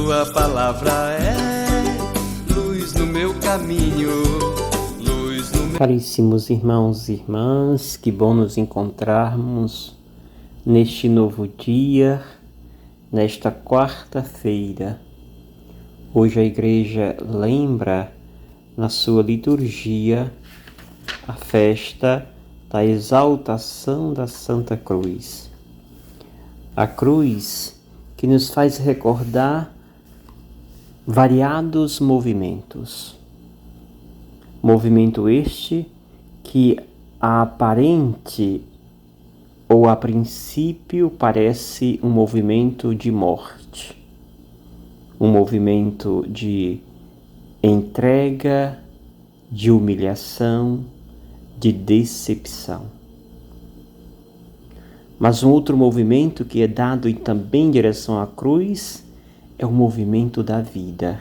tua palavra é luz no meu caminho, luz no meu... Caríssimos irmãos e irmãs, que bom nos encontrarmos neste novo dia, nesta quarta-feira. Hoje a Igreja lembra na sua liturgia a festa da exaltação da Santa Cruz. A cruz que nos faz recordar variados movimentos. Movimento este que a aparente ou a princípio parece um movimento de morte, um movimento de entrega, de humilhação, de decepção. Mas um outro movimento que é dado também em direção à cruz é o movimento da vida.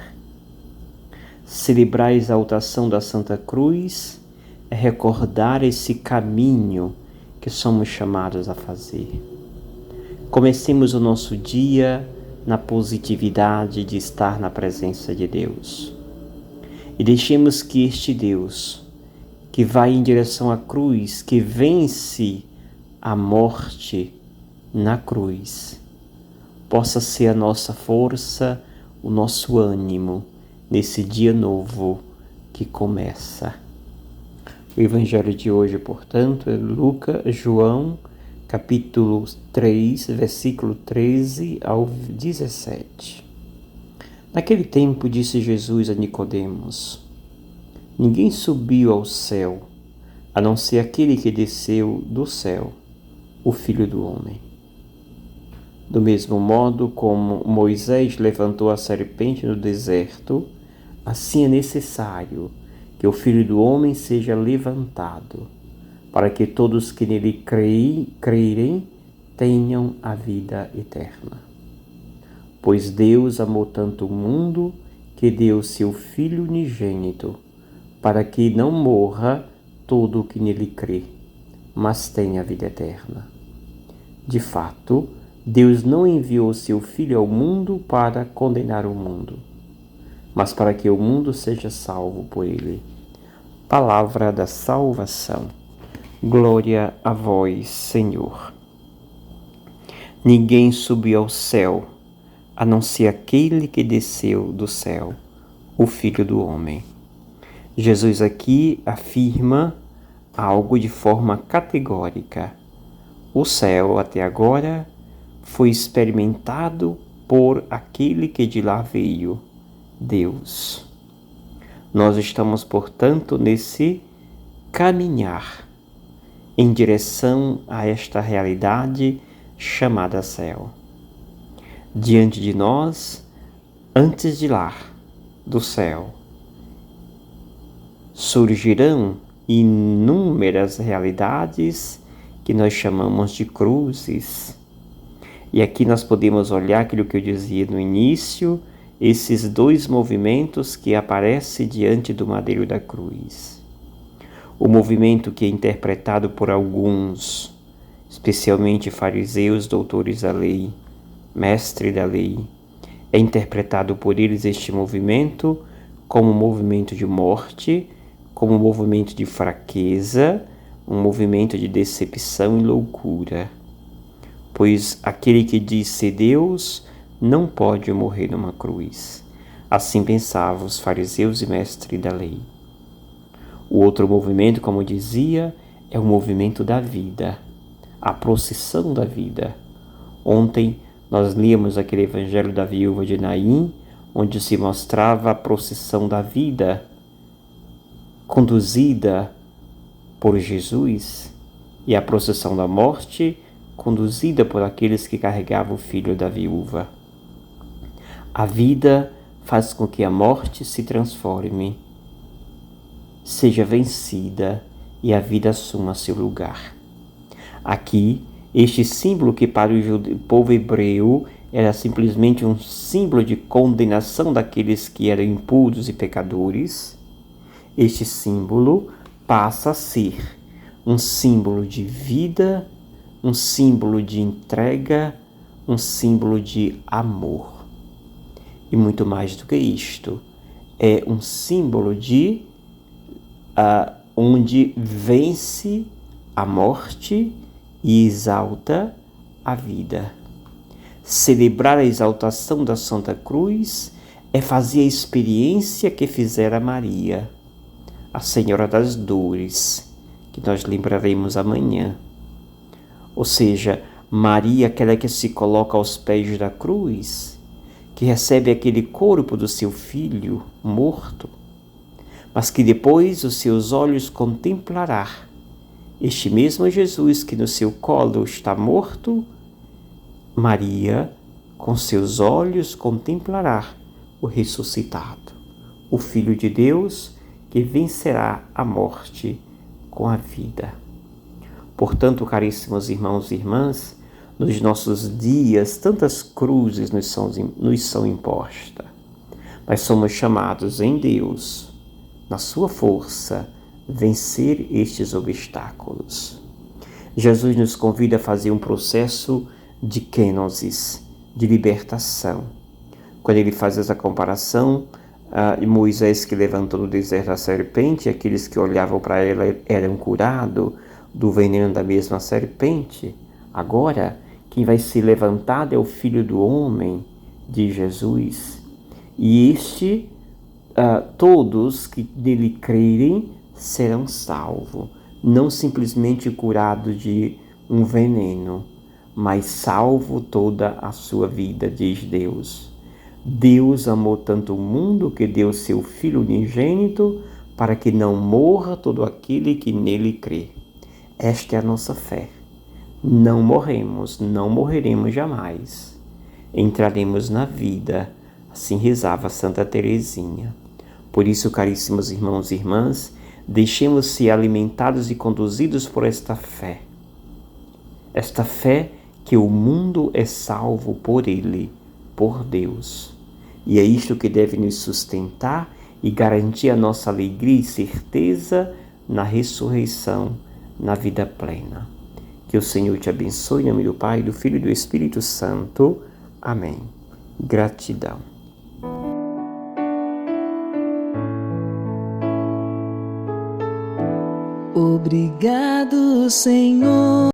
Celebrar a exaltação da Santa Cruz é recordar esse caminho que somos chamados a fazer. Comecemos o nosso dia na positividade de estar na presença de Deus. E deixemos que este Deus, que vai em direção à cruz, que vence a morte na cruz, possa ser a nossa força, o nosso ânimo nesse dia novo que começa. O Evangelho de hoje, portanto, é João, capítulo 3, versículo 13 ao 17. Naquele tempo disse Jesus a Nicodemos: ninguém subiu ao céu, a não ser aquele que desceu do céu, o Filho do Homem. Do mesmo modo como Moisés levantou a serpente no deserto, assim é necessário que o Filho do Homem seja levantado, para que todos que nele crerem tenham a vida eterna. Pois Deus amou tanto o mundo que deu seu Filho unigênito, para que não morra todo o que nele crê, mas tenha a vida eterna. De fato, Deus não enviou seu Filho ao mundo para condenar o mundo, mas para que o mundo seja salvo por ele. Palavra da salvação. Glória a vós, Senhor. Ninguém subiu ao céu, a não ser aquele que desceu do céu, o Filho do Homem. Jesus aqui afirma algo de forma categórica. O céu, até agora, foi experimentado por aquele que de lá veio, Deus. Nós estamos, portanto, nesse caminhar em direção a esta realidade chamada céu. Diante de nós, antes de lá, do céu, surgirão inúmeras realidades que nós chamamos de cruzes. E aqui nós podemos olhar aquilo que eu dizia no início, esses dois movimentos que aparecem diante do madeiro da cruz. O movimento que é interpretado por alguns, especialmente fariseus, doutores da lei, mestre da lei, é interpretado por eles este movimento como um movimento de morte, como um movimento de fraqueza, um movimento de decepção e loucura. Pois aquele que diz ser Deus não pode morrer numa cruz. Assim pensavam os fariseus e mestres da lei. O outro movimento, como dizia, é o movimento da vida, a procissão da vida. Ontem nós líamos aquele evangelho da viúva de Naim, onde se mostrava a procissão da vida, conduzida por Jesus, e a procissão da morte, conduzida por aqueles que carregavam o filho da viúva. A vida faz com que a morte se transforme, seja vencida e a vida assuma seu lugar. Aqui, este símbolo que para o povo hebreu era simplesmente um símbolo de condenação daqueles que eram impuros e pecadores, este símbolo passa a ser um símbolo de vida, um símbolo de entrega, um símbolo de amor. E muito mais do que isto, é um símbolo de onde vence a morte e exalta a vida. Celebrar a exaltação da Santa Cruz é fazer a experiência que fizera Maria, a Senhora das Dores, que nós lembraremos amanhã. Ou seja, Maria, aquela que se coloca aos pés da cruz, que recebe aquele corpo do seu filho morto, mas que depois os seus olhos contemplará este mesmo Jesus que no seu colo está morto. Maria, com seus olhos, contemplará o ressuscitado, o Filho de Deus que vencerá a morte com a vida. Portanto, caríssimos irmãos e irmãs, nos nossos dias tantas cruzes nos são impostas, mas somos chamados em Deus, na sua força, vencer estes obstáculos. Jesus nos convida a fazer um processo de kenosis, de libertação. Quando ele faz essa comparação, Moisés que levantou no deserto a serpente, aqueles que olhavam para ela eram curados do veneno da mesma serpente. Agora, quem vai ser levantado é o Filho do Homem, de Jesus. E todos que nele crerem serão salvos, não simplesmente curados de um veneno, mas salvo toda a sua vida, diz Deus. Deus amou tanto o mundo que deu seu Filho unigênito para que não morra todo aquele que nele crê. Esta é a nossa fé. Não morremos, não morreremos jamais. Entraremos na vida, assim rezava Santa Teresinha. Por isso, caríssimos irmãos e irmãs, deixemos ser alimentados e conduzidos por esta fé. Esta fé que o mundo é salvo por Ele, por Deus. E é isto que deve nos sustentar e garantir a nossa alegria e certeza na ressurreição, na vida plena. Que o Senhor te abençoe, em nome do Pai, do Filho e do Espírito Santo. Amém. Gratidão. Obrigado, Senhor.